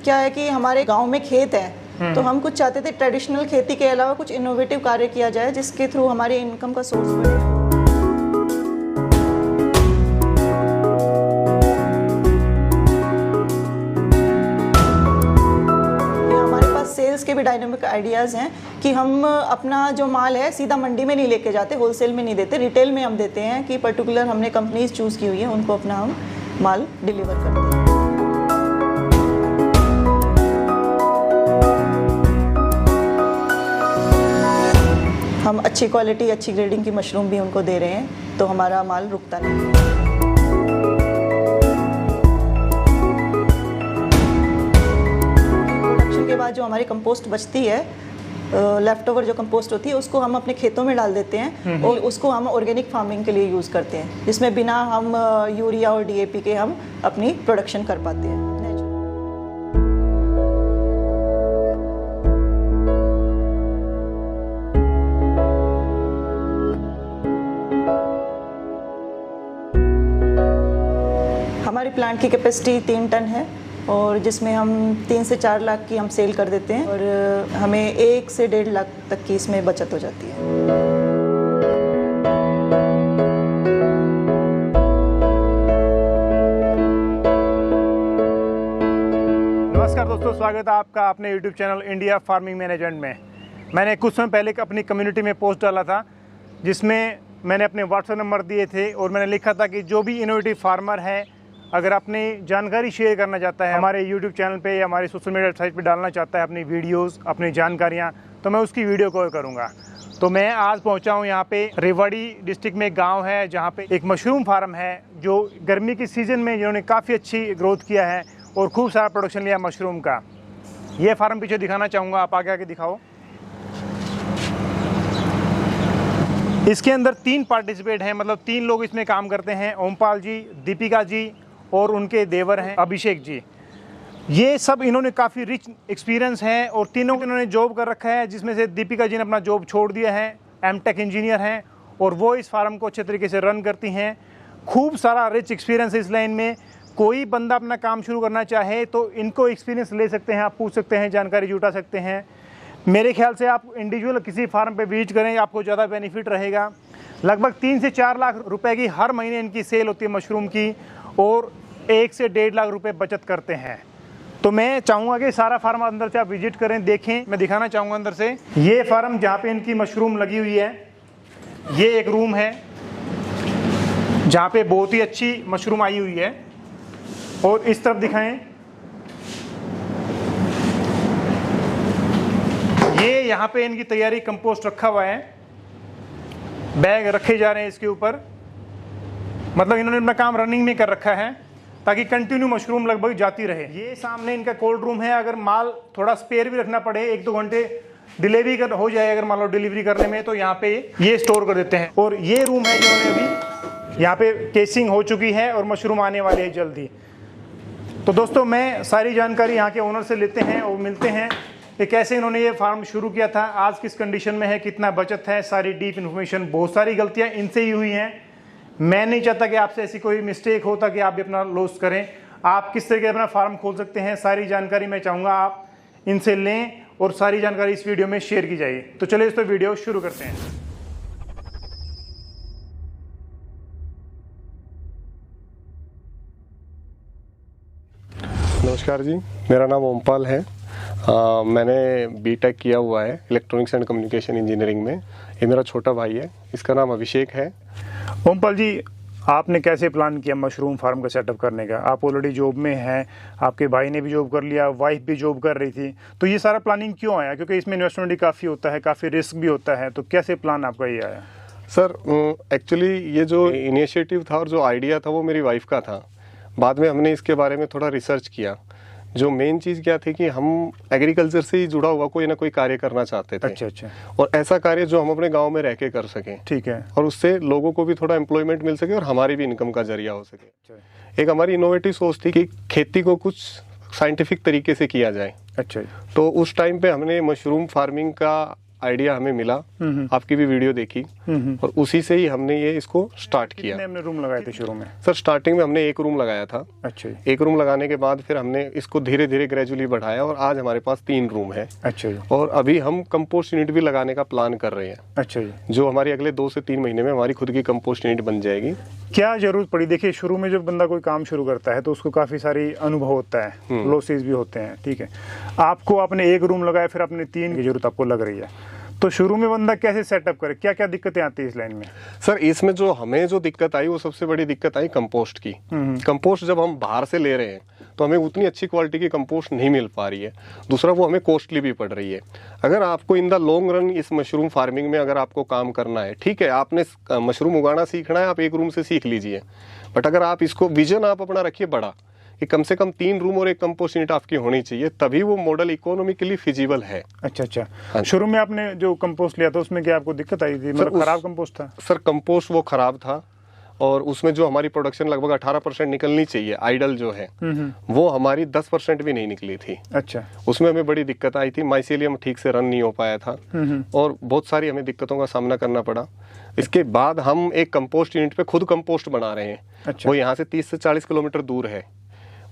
क्या है कि हमारे गांव में खेत है, तो हम कुछ चाहते थे ट्रेडिशनल खेती के अलावा कुछ इनोवेटिव कार्य किया जाए जिसके थ्रू हमारे इनकम का सोर्स बढ़े। सेल्स के भी डायनामिक आइडियाज़ हैं कि हम अपना जो माल है सीधा मंडी में नहीं लेके जाते, होलसेल में नहीं देते, रिटेल में हम देते हैं कि पर्टिकुलर हमने कंपनीज चूज़ की हुई है, उनको अपना हम माल डिलीवर करते हैं। हम अच्छी क्वालिटी अच्छी ग्रेडिंग की मशरूम भी उनको दे रहे हैं, तो हमारा माल रुकता नहीं। के बाद जो हमारी कंपोस्ट बचती है, लेफ्ट ओवर जो कंपोस्ट होती है, उसको हम अपने खेतों में डाल देते हैं और उसको हम ऑर्गेनिक फार्मिंग के लिए यूज़ करते हैं, जिसमें बिना हम यूरिया और डीएपी के हम अपनी प्रोडक्शन कर पाते हैं। हमारी प्लांट की कैपेसिटी 3 टन है और जिसमें हम 3 से 4 लाख की हम सेल कर देते हैं और हमें 1 से 1.5 लाख तक की इसमें बचत हो जाती है। नमस्कार दोस्तों, स्वागत है आपका अपने YouTube channel India farming management में। मैंने कुछ समय पहले अपनी कम्युनिटी में पोस्ट डाला था जिसमें मैंने अपने व्हाट्सएप नंबर दिए थे और मैंने लिखा था कि जो भी इनोवेटिव फार्मर है, अगर अपनी जानकारी शेयर करना चाहता है हमारे YouTube चैनल पे या हमारी सोशल मीडिया साइट पे डालना चाहता है अपनी वीडियोस, अपनी जानकारियाँ, तो मैं उसकी वीडियो कॉल करूँगा। तो मैं आज पहुँचा हूँ यहाँ पे रेवाड़ी डिस्ट्रिक्ट में एक गांव है जहाँ पे एक मशरूम फार्म है जो गर्मी के सीज़न में जिन्होंने काफ़ी अच्छी ग्रोथ किया है और खूब सारा प्रोडक्शन लिया मशरूम का। ये फार्म पीछे दिखाना चाहूँगा, आप आगे आके दिखाओ। इसके अंदर 3 पार्टिसिपेट हैं, मतलब 3 लोग इसमें काम करते हैं, ओमपाल जी, दीपिका जी और उनके देवर हैं अभिषेक जी। ये सब इन्होंने काफ़ी रिच एक्सपीरियंस है और तीनों इन्होंने जॉब कर रखा है, जिसमें से दीपिका जी ने अपना जॉब छोड़ दिया है, एमटेक इंजीनियर हैं और वो इस फार्म को अच्छे तरीके से रन करती हैं। खूब सारा रिच एक्सपीरियंस है इस लाइन में। कोई बंदा अपना काम शुरू करना चाहे तो इनको एक्सपीरियंस ले सकते हैं, आप पूछ सकते हैं, जानकारी जुटा सकते हैं। मेरे ख्याल से आप इंडिविजुअल किसी फार्म पे विजिट करें, आपको ज़्यादा बेनिफिट रहेगा। लगभग 3 से 4 लाख रुपए की हर महीने इनकी सेल होती है मशरूम की और 1 से 1.5 लाख रुपए बचत करते हैं। तो मैं चाहूँगा कि सारा फार्म अंदर से आप विजिट करें, देखें। मैं दिखाना चाहूँगा अंदर से ये फार्म जहाँ पे इनकी मशरूम लगी हुई है। ये एक रूम है जहाँ पे बहुत ही अच्छी मशरूम आई हुई है और इस तरफ दिखाएं, ये यहाँ पे इनकी तैयारी कंपोस्ट रखा हुआ है, बैग रखे जा रहे हैं इसके ऊपर। मतलब इन्होंने अपना काम रनिंग में कर रखा है ताकि कंटिन्यू मशरूम लगभग जाती रहे। ये सामने इनका कोल्ड रूम है, अगर माल थोड़ा स्पेयर भी रखना पड़े, 1-2 घंटे डिलीवरी हो जाए अगर मान लो डिलीवरी करने में, तो यहाँ पे ये स्टोर कर देते हैं। और ये रूम है जिन्होंने अभी यहाँ पे केसिंग हो चुकी है और मशरूम आने वाले हैं जल्दी। तो दोस्तों मैं सारी जानकारी यहाँ के ओनर से लेते हैं और मिलते हैं कि कैसे इन्होंने ये फार्म शुरू किया था, आज किस कंडीशन में है, कितना बचत है, सारी डीप इन्फॉर्मेशन। बहुत सारी गलतियाँ इनसे ही हुई हैं। मैं नहीं चाहता कि आपसे ऐसी कोई मिस्टेक हो ताकि आप भी अपना लॉस करें। आप किस तरीके अपना फार्म खोल सकते हैं, सारी जानकारी मैं चाहूँगा आप इनसे लें और सारी जानकारी इस वीडियो में शेयर की जाए। तो चलिए इस पर वीडियो शुरू करते हैं। नमस्कार जी, मेरा नाम ओमपाल है। मैंने बीटेक किया हुआ है इलेक्ट्रॉनिक्स एंड कम्युनिकेशन इंजीनियरिंग में। ये मेरा छोटा भाई है, इसका नाम अभिषेक है। ओमपाल जी, आपने कैसे प्लान किया मशरूम फार्म का सेटअप करने का? आप ऑलरेडी जॉब में हैं, आपके भाई ने भी जॉब कर लिया, वाइफ भी जॉब कर रही थी, तो ये सारा प्लानिंग क्यों आया? क्योंकि इसमें इन्वेस्टमेंट भी काफ़ी होता है, काफ़ी रिस्क भी होता है, तो कैसे प्लान आपका ये आया? सर एक्चुअली ये जो इनिशिएटिव था और जो आइडिया था वो मेरी वाइफ का था। बाद में हमने इसके बारे में थोड़ा रिसर्च किया। जो मेन चीज़ क्या थी कि हम एग्रीकल्चर से ही जुड़ा हुआ कोई ना कोई कार्य करना चाहते थे। अच्छा। और ऐसा कार्य जो हम अपने गांव में रह के कर सकें। ठीक है। और उससे लोगों को भी थोड़ा एम्प्लॉयमेंट मिल सके और हमारी भी इनकम का जरिया हो सके। एक हमारी इनोवेटिव सोच थी कि खेती को कुछ साइंटिफिक तरीके से किया जाए। अच्छा। तो उस टाइम पे हमने मशरूम फार्मिंग का आइडिया हमें मिला, आपकी भी वीडियो देखी और उसी से ही हमने ये इसको स्टार्ट किया। कितने हमने रूम लगाए थे शुरू में? सर स्टार्टिंग में हमने 1 रूम लगाया था। अच्छा जी। 1 रूम लगाने के बाद फिर हमने इसको धीरे धीरे ग्रेजुअली बढ़ाया और आज हमारे पास 3 रूम है। अच्छा जी। और अभी हम कंपोस्ट यूनिट भी लगाने का प्लान कर रहे हैं। अच्छा जी। जो हमारी अगले 2 से 3 महीने में हमारी खुद की कंपोस्ट यूनिट बन जाएगी। क्या जरूरत पड़ी? देखिए शुरू में जब बंदा कोई काम शुरू करता है तो उसको काफी सारी अनुभव होता है, लॉसेस भी होते हैं, ठीक है। आपको आपने 1 रूम लगाया, फिर आपने 3 की जरूरत आपको लग रही है, तो शुरू में बंदा कैसे सेटअप करे? क्या क्या दिक्कतें आती है इस लाइन में? सर इसमें जो हमें जो दिक्कत आई वो सबसे बड़ी दिक्कत आई कंपोस्ट की। कंपोस्ट जब हम बाहर से ले रहे हैं तो हमें उतनी अच्छी क्वालिटी की कंपोस्ट नहीं मिल पा रही है। दूसरा वो हमें कॉस्टली भी पड़ रही है। अगर आपको इन द लॉन्ग रन इस मशरूम फार्मिंग में अगर आपको काम करना है, ठीक है, आपने मशरूम उगाना सीखना है, आप 1 रूम से सीख लीजिए, बट अगर आप इसको विजन आप अपना रखिए बड़ा कि कम से कम 3 रूम और 1 कंपोस्ट यूनिट आपकी होनी चाहिए, तभी वो मॉडल इकोनॉमिकली फिजिबल है। अच्छा अच्छा। शुरू में आपने जो कंपोस्ट लिया था उसमें क्या आपको दिक्कत आई थी? मतलब खराब कंपोस्ट था? सर कंपोस्ट वो खराब था और उसमें जो हमारी प्रोडक्शन लगभग 18% निकलनी चाहिए आइडल जो है, वो हमारी 10% भी नहीं निकली थी। अच्छा। उसमें हमें बड़ी दिक्कत आई थी। माइसेलियम ठीक से रन नहीं हो पाया था और बहुत सारी हमें दिक्कतों का सामना करना पड़ा। इसके बाद हम एक कंपोस्ट यूनिट पे खुद कंपोस्ट बना रहे हैं। अच्छा। वो यहाँ से 30 से 40 किलोमीटर दूर है।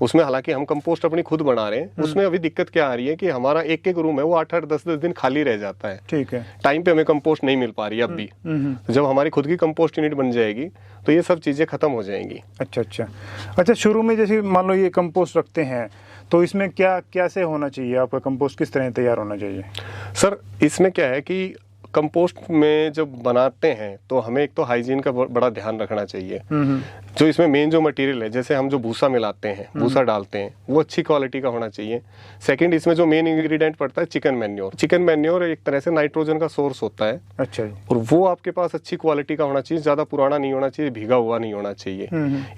उसमें हालांकि हम कंपोस्ट अपनी खुद बना रहे हैं। उसमें अभी दिक्कत क्या आ रही है कि हमारा एक रूम है वो 8-8 10-10 दिन खाली रह जाता है। ठीक है। टाइम पे हमें कंपोस्ट नहीं मिल पा रही है अब भी। तो जब हमारी खुद की कंपोस्ट यूनिट बन जाएगी तो ये सब चीजें खत्म हो जाएंगी। अच्छा अच्छा। अच्छा, शुरू में जैसे मान लो ये कंपोस्ट रखते हैं तो इसमें क्या कैसे होना चाहिए? आपका कंपोस्ट किस तरह तैयार होना चाहिए? सर इसमें क्या है कि कंपोस्ट में जब बनाते हैं तो हमें एक तो हाइजीन का बड़ा ध्यान रखना चाहिए। जो इसमें मेन जो मटेरियल है, जैसे हम जो भूसा मिलाते हैं, भूसा डालते हैं, वो अच्छी क्वालिटी का होना चाहिए। सेकंड, इसमें जो मेन इंग्रेडिएंट पड़ता है चिकन मैन्योर। चिकन मैन्योर एक तरह से नाइट्रोजन का सोर्स होता है। अच्छा जी। और वो आपके पास अच्छी क्वालिटी का होना चाहिए, ज्यादा पुराना नहीं होना चाहिए, भीगा हुआ नहीं होना चाहिए।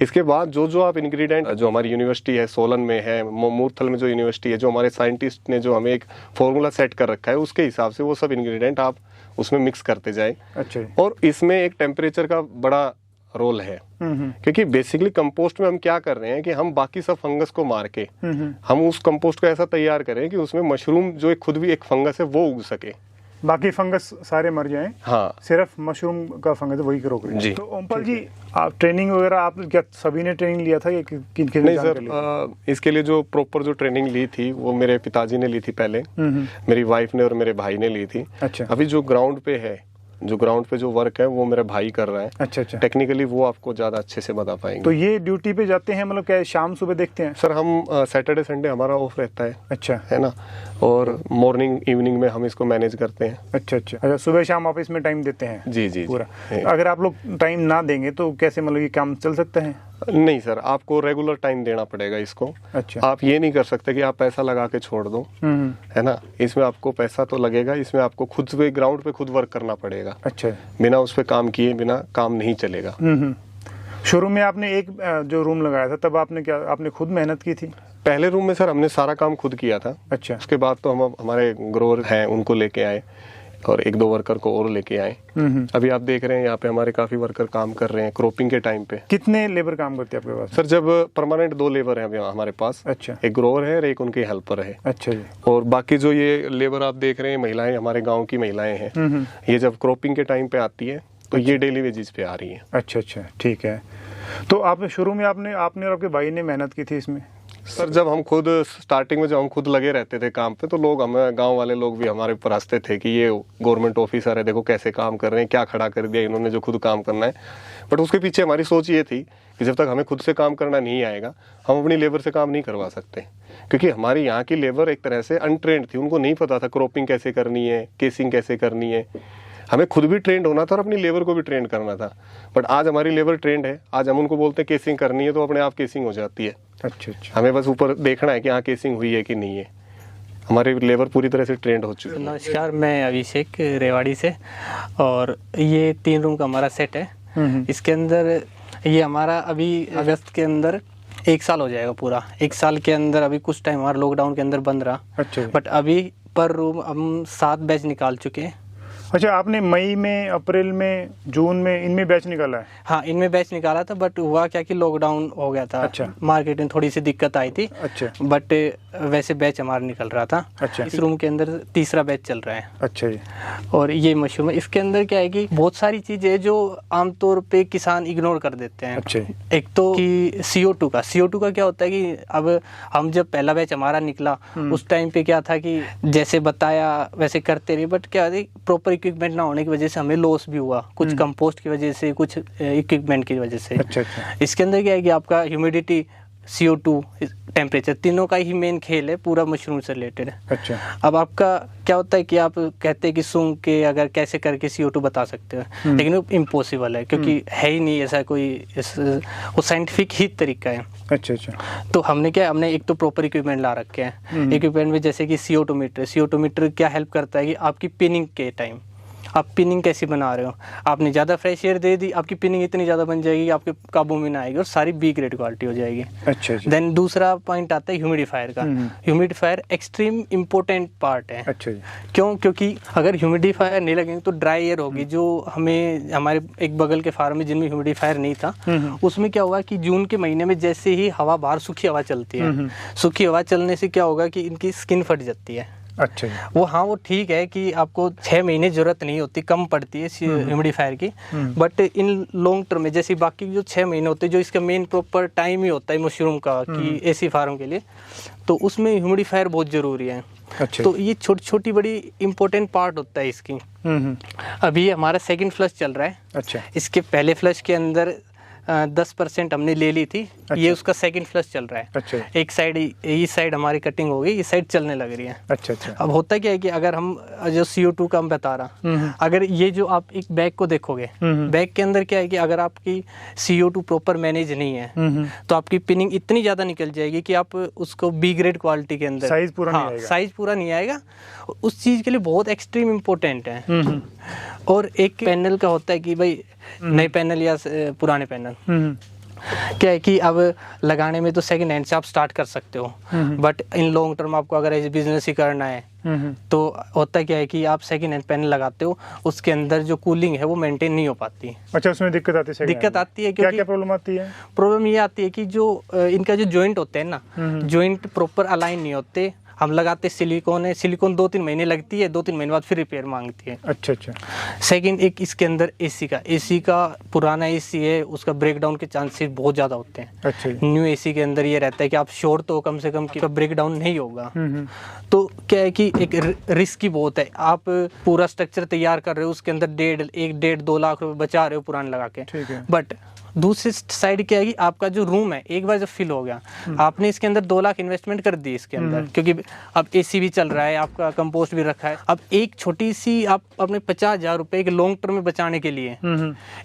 इसके बाद जो आप इंग्रेडिएंट, जो हमारी यूनिवर्सिटी है सोलन में है, मूर्थल में जो यूनिवर्सिटी है, जो हमारे साइंटिस्ट ने जो हमें एक फॉर्मूला सेट कर रखा है, उसके हिसाब से वो सब इंग्रेडिएंट आप उसमें मिक्स करते जाए। अच्छा। और इसमें एक टेम्परेचर का बड़ा रोल है, क्योंकि बेसिकली कंपोस्ट में हम क्या कर रहे हैं कि हम बाकी सब फंगस को मार के हम उस कंपोस्ट को ऐसा तैयार करें कि उसमें मशरूम जो एक खुद भी एक फंगस है वो उग सके, बाकी फंगस सारे मर जाएं। हाँ, सिर्फ मशरूम का फंगस वही रोक रहे हैं। जी। तो ओमपाल जी, आप ट्रेनिंग वगैरह आप क्या सभी ने ट्रेनिंग लिया था या किन किन? नहीं सर, इसके लिए जो प्रॉपर जो ट्रेनिंग ली थी वो मेरे पिताजी ने ली थी पहले, मेरी वाइफ ने और मेरे भाई ने ली थी। अच्छा। अभी जो ग्राउंड पे है, जो ग्राउंड पे जो वर्क है वो मेरा भाई कर रहा है। अच्छा अच्छा। टेक्निकली वो आपको ज्यादा अच्छे से बता पाएंगे। तो ये ड्यूटी पे जाते हैं, मतलब क्या शाम सुबह देखते हैं? सर हम सैटरडे संडे हमारा ऑफ रहता है। अच्छा। है ना, और मॉर्निंग इवनिंग में हम इसको मैनेज करते हैं। अच्छा अच्छा। अच्छा, सुबह शाम आप इसमें टाइम देते हैं? जी जी पूरा। जी। अगर आप लोग टाइम ना देंगे तो कैसे, मतलब ये काम चल सकता है? नहीं सर, आपको रेगुलर टाइम देना पड़ेगा इसको। अच्छा। आप ये नहीं कर सकते कि आप पैसा लगा के छोड़ दो, है ना। इसमें आपको पैसा तो लगेगा, इसमें आपको खुद पे ग्राउंड पे खुद वर्क करना पड़ेगा। अच्छा। बिना उस पे काम किए बिना काम नहीं चलेगा। शुरू में आपने एक जो रूम लगाया था तब आपने क्या, आपने खुद मेहनत की थी? पहले रूम में सर हमने सारा काम खुद किया था। अच्छा। उसके बाद तो हम हमारे ग्रोअर हैं उनको लेके आए और 1-2 वर्कर को और लेके आए। अभी आप देख रहे हैं यहाँ पे हमारे काफी वर्कर काम कर रहे हैं क्रॉपिंग के टाइम पे। कितने लेबर काम करते हैं आपके पास? सर जब परमानेंट 2 लेबर हैं अभी हमारे पास। अच्छा। एक ग्रोअर है और एक उनके हेल्पर है। अच्छा जी। और बाकी जो ये लेबर आप देख रहे हैं महिलाएं, हमारे गाँव की महिलाएं हैं, ये जब क्रॉपिंग के टाइम पे आती है तो ये डेली वेजेस पे आ रही है। अच्छा अच्छा, ठीक है। तो आपने शुरू में आपने और आपके भाई ने मेहनत की थी इसमें? सर जब हम खुद स्टार्टिंग में जब हम खुद लगे रहते थे काम पे तो लोग, हमें गांव वाले लोग भी हमारे ऊपर हंसते थे कि ये गवर्नमेंट ऑफिसर है, देखो कैसे काम कर रहे हैं, क्या खड़ा कर दिया इन्होंने जो खुद काम करना है। बट उसके पीछे हमारी सोच ये थी कि जब तक हमें खुद से काम करना नहीं आएगा हम अपनी लेबर से काम नहीं करवा सकते, क्योंकि हमारी यहाँ की लेबर एक तरह से अनट्रेंड थी। उनको नहीं पता था क्रॉपिंग कैसे करनी है, केसिंग कैसे करनी है। हमें खुद भी ट्रेंड होना था और अपनी लेबर को भी ट्रेंड करना था। बट आज हमारी लेबर ट्रेंड है, आज हम उनको बोलते हैं केसिंग करनी है तो अपने आप केसिंग हो जाती है। अच्छा अच्छा। हमें बस ऊपर देखना है कि हाँ केसिंग हुई है कि नहीं है। हमारी लेबर पूरी तरह से ट्रेंड हो चुकी है। नमस्कार, मैं अभिषेक रेवाड़ी से, और ये 3 रूम का हमारा सेट है। इसके अंदर ये हमारा अभी अगस्त के अंदर 1 साल हो जाएगा पूरा। 1 साल के अंदर अभी कुछ टाइम हमारा लॉकडाउन के अंदर बंद रहा। अच्छा। बट अभी पर रूम हम 7 बैच निकाल चुके हैं। अच्छा, आपने मई में, अप्रैल में, जून में इनमें बैच निकाला है? हाँ, इनमें बैच निकाला था, बट हुआ क्या कि लॉकडाउन हो गया था। अच्छा। मार्केट में थोड़ी सी दिक्कत आई थी। अच्छा। बट वैसे बैच हमारा निकल रहा था। अच्छा। इस रूम के अंदर तीसरा बैच चल रहा है। अच्छा जी। और ये मशरूम है, इसके अंदर क्या है कि बहुत सारी चीजें जो आमतौर पे किसान इग्नोर कर देते हैं। अच्छा। एक तो कि CO2 का क्या होता है कि अब हम जब पहला बैच हमारा निकला उस टाइम पे क्या था कि जैसे बताया वैसे करते रहे, बट क्या प्रॉपर इक्विपमेंट ना होने की वजह से हमें लॉस भी हुआ, कुछ कंपोस्ट की वजह से, कुछ इक्विपमेंट की वजह से। अच्छा अच्छा। इसके अंदर क्या है कि आपका ह्यूमिडिटी, CO2, टेम्परेचर, तीनों का ही मेन खेल है पूरा मशरूम से रिलेटेड। अच्छा। अब आपका क्या होता है कि आप कहते हैं कि सूंघ के अगर कैसे करके CO2 बता सकते हो, लेकिन वो इम्पॉसिबल है क्योंकि है ही नहीं ऐसा कोई, वो साइंटिफिक ही तरीका है। अच्छा अच्छा। तो हमने एक तो प्रॉपर इक्विपमेंट ला रखे हैं। इक्विपमेंट में जैसे कि CO2 मीटर क्या हेल्प करता है कि आपकी पिनिंग के टाइम आप पिनिंग कैसी बना रहे हो, आपने ज़्यादा फ्रेश एयर दे दी, आपकी पिनिंग इतनी ज़्यादा बन जाएगी आपके काबू में ना आएगी और सारी B ग्रेड क्वालिटी हो जाएगी। अच्छा अच्छा। देन दूसरा पॉइंट आता है ह्यूमिडिफायर का। ह्यूमिडिफायर एक्सट्रीम इम्पोर्टेंट पार्ट है। अच्छा जी। क्यों? क्योंकि अगर ह्यूमिडिफायर नहीं लगेंगे तो ड्राई एयर होगी। जो हमें हमारे एक बगल के फार्म में जिनमें ह्यूमिडिफायर नहीं था, उसमें क्या हुआ कि जून के महीने में जैसे ही हवा बाहर सूखी हवा चलती है, सूखी हवा चलने से क्या होगा कि इनकी स्किन फट जाती है। अच्छा जी। वो ठीक है कि आपको 6 महीने जरूरत नहीं होती, कम पड़ती है ह्यूमिडिफायर की, बट इन लॉन्ग टर्म में जैसे बाकी जो 6 महीने होते हैं जो इसका मेन प्रॉपर टाइम ही होता है मशरूम का कि AC फार्म के लिए, तो उसमें ह्यूमिडिफायर बहुत ज़रूरी है। अच्छा। तो ये छोटी छोटी बड़ी इंपॉर्टेंट पार्ट होता है इसकी। अभी हमारा सेकंड फ्लश चल रहा है। अच्छा। इसके पहले फ्लश के अंदर 10% हमने ले ली थी। अच्छा। ये उसका सेकंड फ्लश चल रहा है। अच्छा। एक साइड, इस साइड हमारी कटिंग हो गई, इस साइड चलने लग रही है। अच्छा अच्छा। अब होता क्या है कि अगर हम जो CO2 का हम बता रहा, अगर ये जो आप एक बैग को देखोगे, बैग के अंदर क्या है कि अगर आपकी CO2 प्रॉपर मैनेज नहीं है तो आपकी पिनिंग इतनी ज़्यादा निकल जाएगी कि आप उसको B ग्रेड क्वालिटी के अंदर साइज पूरा नहीं आएगा। साइज पूरा नहीं आएगा। उस चीज़ के लिए बहुत एक्सट्रीम इम्पोर्टेंट है। और एक पैनल का होता है कि भाई नए पैनल या पुराने पैनल, क्या है कि अब लगाने में तो सेकंड हैंड से आप स्टार्ट कर सकते हो, बट इन लॉन्ग टर्म आपको अगर ऐसे बिजनेस ही करना है तो होता क्या है कि आप सेकंड हैंड पैनल लगाते हो, उसके अंदर जो कूलिंग है वो मेंटेन नहीं हो पाती। अच्छा, उसमें दिक्कत आती है? दिक्कत आती है। क्या क्या प्रॉब्लम आती है? प्रॉब्लम ये आती है कि जो इनका जो जॉइंट होते हैं ना, जॉइंट प्रॉपर अलाइन नहीं होते। हम लगाते सिलिकॉन है, सिलिकॉन 2-3 महीने लगती है, 2-3 महीने बाद फिर रिपेयर मांगती है। अच्छा अच्छा। सेकंड, एक इसके अंदर AC का पुराना AC है, उसका ब्रेकडाउन के चांसेस बहुत ज़्यादा होते हैं। अच्छा। न्यू AC के अंदर ये रहता है कि आप श्योर तो कम से कम कि ब्रेकडाउन नहीं होगा। तो क्या है कि एक रिस्की बहुत है। आप पूरा स्ट्रक्चर तैयार कर रहे हो, उसके अंदर 1.5-2 लाख रुपए बचा रहे हो पुराने लगा के, ठीक है। बट दूसरी साइड क्या है कि आपका जो रूम है एक बार जब फिल हो गया, आपने इसके अंदर 2 लाख इन्वेस्टमेंट कर दी इसके अंदर, क्योंकि अब AC भी चल रहा है, आपका कंपोस्ट भी रखा है। अब एक छोटी सी आप अपने 50,000 रुपए एक लॉन्ग टर्म में बचाने के लिए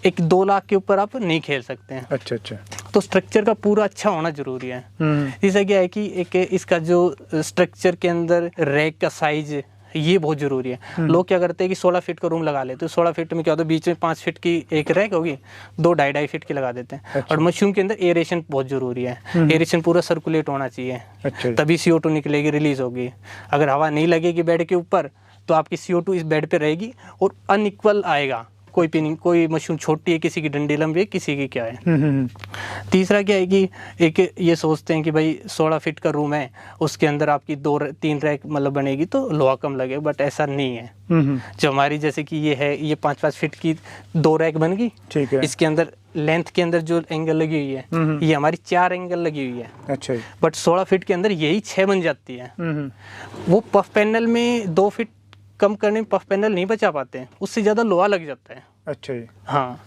एक 2 लाख के ऊपर आप नहीं खेल सकते हैं। अच्छा अच्छा। तो स्ट्रक्चर का पूरा अच्छा होना जरूरी है। जैसा क्या है कि एक इसका जो स्ट्रक्चर के अंदर रैक का साइज ये बहुत जरूरी है। लोग क्या करते हैं कि 16 फीट का रूम लगा लेते हैं। 16 फीट में क्या होता है, बीच में 5 फीट की एक रैक होगी, 2 2.5 फीट की लगा देते हैं। अच्छा। और मशरूम के अंदर एरेशन बहुत जरूरी है। एरेशन पूरा सर्कुलेट होना चाहिए। अच्छा। तभी CO2 निकलेगी, रिलीज होगी। अगर हवा नहीं लगेगी बेड के ऊपर तो आपकी CO2 इस बेड पे रहेगी और अनइक्वल आएगा। कोई पिनिंग, कोई मशरूम छोटी है, किसी की डंडी लंबी है, किसी की क्या है। तीसरा क्या है कि एक ये सोचते हैं कि भाई 16 फीट का रूम है, उसके अंदर आपकी 2-3 रैक मतलब बनेगी तो लोहा कम लगेगा, बट ऐसा नहीं है। जो हमारी जैसे कि ये है, ये 5-5 फीट की 2 रैक बन गई, ठीक है। इसके अंदर लेंथ के अंदर जो एंगल लगी हुई है ये हमारी 4 एंगल लगी हुई है। अच्छा। बट 16 फीट के अंदर यही 6 बन जाती है। वो पफ पैनल में 2 फीट कम करने में पफ पैनल नहीं बचा पाते हैं, उससे ज्यादा लोहा लग जाता है। अच्छा जी। हाँ।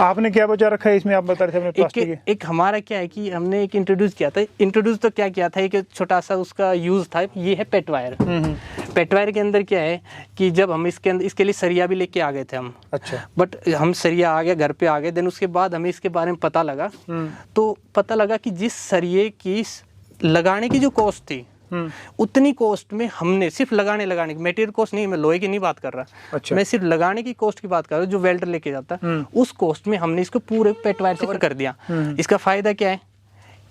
आपने क्या बचा रखा है इसमें? आप बता रहे थे अपने प्लास्टिक एक हमारा क्या है कि हमने एक इंट्रोड्यूस किया था। इंट्रोड्यूस तो क्या किया था, एक छोटा सा उसका यूज था, ये है पेट वायर। पेट वायर के अंदर क्या है कि जब हम इसके अंदर इसके लिए सरिया भी लेके आ गए थे हम। अच्छा। बट हम सरिया आ गया, घर पे आ गए, देन उसके बाद हमें इसके बारे में पता लगा। तो पता लगा कि जिस सरिये की लगाने की जो कॉस्ट थी उतनी कॉस्ट में हमने सिर्फ लगाने की मटेरियल कॉस्ट नहीं, मैं लोहे की नहीं बात कर रहा। अच्छा। मैं सिर्फ लगाने की कॉस्ट की बात कर रहा हूँ, जो वेल्डर लेके जाता उस कॉस्ट में हमने इसको पूरे पेट वायर से कवर कर दिया। इसका फायदा क्या है,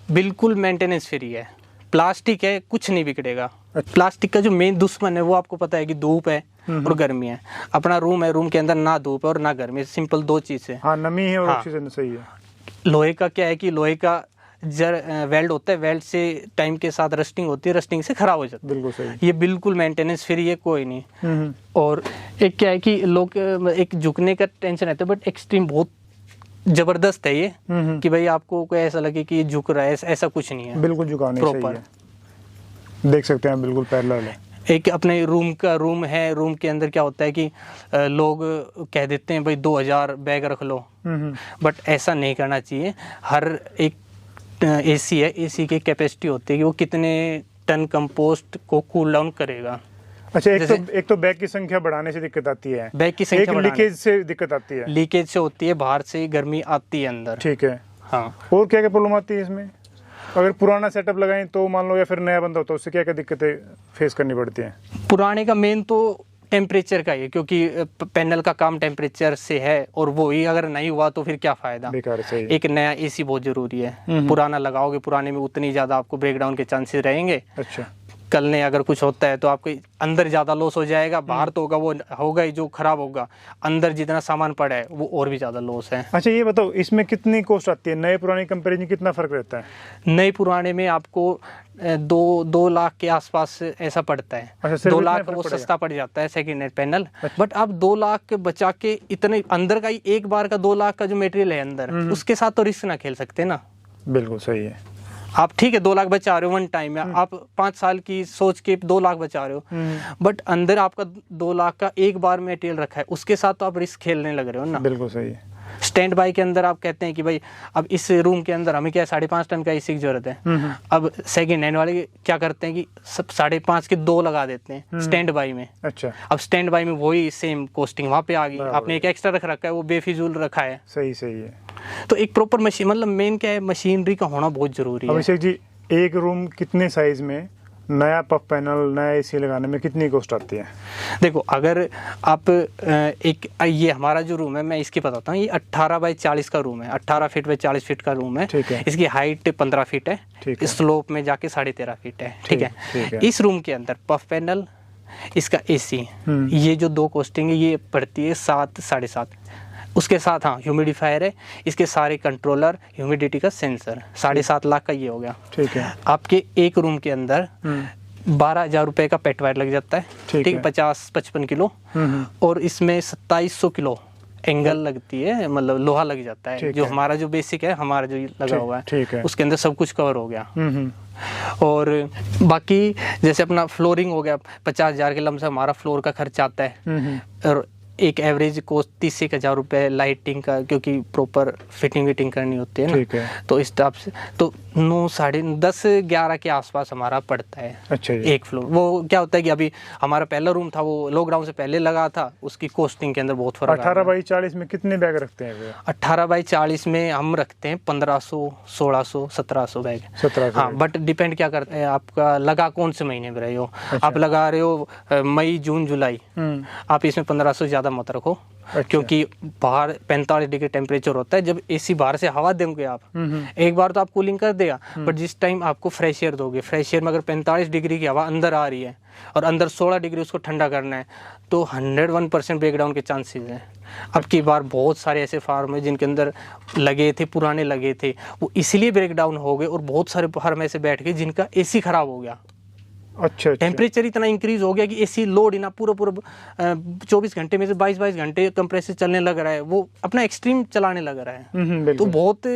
बिल्कुल मेंटेनेंस फ्री है। प्लास्टिक है, कुछ नहीं बिगड़ेगा। प्लास्टिक का जो मेन दुश्मन है वो आपको पता है कि धूप है, और गर्मी है। अपना रूम है, रूम के अंदर ना धूप है और ना गर्मी, सिंपल दो चीज़ है। हाँ, नमी है और हाँ। ऑक्सीजन सही है। लोहे का क्या है कि लोहे का वेल्ड होता है, वेल्ड से टाइम के साथ रस्टिंग होती है, रस्टिंग से खराब हो जाता है। बिल्कुल सही। ये बिल्कुल मेंटेनेंस फ्री है, कोई नहीं। हम्म। और एक क्या है कि लोग एक झुकने का टेंशन रहता है, बट एक्सट्रीम बहुत जबरदस्त है ये, कि भाई आपको कोई ऐसा लगे कि ये झुक रहा है, ऐसा कुछ नहीं है। बिल्कुल झुकाव नहीं, सही प्रॉपर है। देख सकते हैं बिल्कुल पैरेलल है। एक अपने रूम है, रूम के अंदर क्या होता है कि लोग कह देते हैं भाई 2000 बैग रख लो, बट ऐसा नहीं करना चाहिए। हर एक एसी है, एसी की कैपेसिटी होती है कि वो कितने टन कंपोस्ट को कूल डाउन करेगा। अच्छा, एक तो बैग की संख्या बढ़ाने से दिक्कत आती है, बैग की संख्या एक लीकेज से दिक्कत आती है। लीकेज से होती है, बाहर से गर्मी आती है अंदर। ठीक है। हाँ, और क्या क्या प्रॉब्लम आती है इसमें? अगर पुराना सेटअप लगाएं तो मान लो, या फिर नया बंदा होता है, उससे क्या क्या दिक्कतें फेस करनी पड़ती हैं? पुराने का मेन तो टेम्परेचर का ही है, क्योंकि पैनल का काम टेम्परेचर से है, और वो ही अगर नहीं हुआ तो फिर क्या फायदा। बेकार है, सही है। एक नया एसी बहुत जरूरी है। पुराना लगाओगे, पुराने में उतनी ज्यादा आपको ब्रेकडाउन के चांसेस रहेंगे। अच्छा। कल ने अगर कुछ होता है तो आपके अंदर ज्यादा लॉस हो जाएगा, बाहर तो होगा वो होगा ही जो खराब होगा, अंदर जितना सामान पड़ा है वो और भी ज्यादा लॉस है। अच्छा, ये बताओ इसमें कितनी कॉस्ट आती है? नए पुराने कंपैरिजन कितना फर्क रहता है? नए पुराने में आपको 2 लाख के आसपास ऐसा पड़ता है। अच्छा, सिर्फ 2 इतना लाख फर्क वो पड़ेगा? सस्ता पड़ जाता है सेकेंड हैंड पैनल। बट आप 2 लाख बचा के इतने अंदर का ही एक बार का 2 लाख का जो मटेरियल है अंदर, उसके साथ तो रिस्क ना खेल सकते ना। बिल्कुल सही है। आप ठीक है 2 लाख बचा रहे हो वन टाइम में, आप 5 साल की सोच के 2 लाख बचा रहे हो, बट अंदर आपका 2 लाख का एक बार मटेरियल रखा है, उसके साथ तो आप रिस्क खेलने लग रहे हो ना। बिल्कुल सही है। स्टैंड बाय के अंदर आप कहते हैं कि भाई अब इस रूम के अंदर हमें क्या 5.5 टन का एसी की जरूरत है। अब सेकंड हैंड वाले क्या करते हैं कि सब 5.5 के 2 लगा देते हैं स्टैंड बाय में। अच्छा। अब स्टैंड बाय में वही सेम कॉस्टिंग वहां पे आ गई, आपने एक एक्स्ट्रा रख रखा है, वो बेफिजूल रखा है। सही है। तो एक प्रॉपर मशीन, मतलब मेन क्या है, मशीनरी का होना बहुत जरूरी है। अभिषेक जी, एक रूम कितने साइज में नया पफ पैनल, नया एसी लगाने में कितनी कॉस्ट आती है? देखो, अगर आप ये हमारा जो रूम है, मैं इसकी बताता हूँ, ये 18 बाई 40 का रूम है, 18 फीट बाई 40 फीट का रूम है। ठीक है। इसकी हाइट 15 फीट है, ठीक है। स्लोप में जाके 13.5 फीट है। ठीक है। इस रूम के अंदर पफ पैनल, इसका एसी, ये जो 2 कॉस्टिंग है ये पड़ती है 7 साढ़े 7। उसके साथ हाँ ह्यूमिडिफायर है, इसके सारे कंट्रोलर, ह्यूमिडिटी का सेंसर, 7.5 लाख का ये हो गया। ठीक है। आपके एक रूम के अंदर 12,000 रुपए का पेट वायर लग जाता है। ठीक है। 50-55 किलो, और इसमें 2700 किलो एंगल लगती है, मतलब लोहा लग जाता है। जो हमारा जो बेसिक है, हमारा जो लगा हुआ है, उसके अंदर सब कुछ कवर हो गया। और बाकी जैसे अपना फ्लोरिंग हो गया, 50,000 के लमसम हमारा फ्लोर का खर्च आता है। और एक एवरेज कॉस्ट 30,000 रुपये लाइटिंग का, क्योंकि प्रॉपर फिटिंग विटिंग करनी होती है ना। ठीक है। तो इस टाइप से तो 9, 10-11 के आसपास हमारा पड़ता है। अच्छा जी। एक फ्लोर। वो क्या होता है कि अभी हमारा पहला रूम था, वो लॉकडाउन से पहले लगा था, उसकी कॉस्टिंग के अंदर बहुत फर्क 18 बाई 40 में कितने बैग रखते हैं? 18 बाई 40 में हम रखते हैं 1500, 1600, 1700 बैग। 1700। हाँ, बट डिपेंड क्या करते हैं, आपका लगा कौन से महीने में रहे हो। आप लगा रहे हो मई, जून, जुलाई, आप इसमें 1500 ज्यादा मत रखो। अच्छा। क्योंकि बाहर 45 डिग्री टेम्परेचर होता है, जब एसी बाहर से हवा देंगे आप, एक बार तो आप कूलिंग कर देगा, बट जिस टाइम आपको फ्रेश एयर दोगे, फ्रेश एयर में अगर 45 डिग्री की हवा अंदर आ रही है और अंदर 16 डिग्री उसको ठंडा करना है, तो 101% ब्रेकडाउन के चांसेस हैं। अब की बार बहुत सारे ऐसे फार्म है जिनके अंदर लगे थे, पुराने लगे थे, वो इसीलिए ब्रेकडाउन हो गए, और बहुत सारे फार्म ऐसे बैठ गए जिनका एसी खराब हो गया। अच्छा। टेम्परेचर इतना इंक्रीज हो गया कि एसी लोड ही ना पूरा 24 घंटे में से 22 घंटे कंप्रेसर चलने लग रहा है, वो अपना एक्सट्रीम चलाने लग रहा है। तो बहुत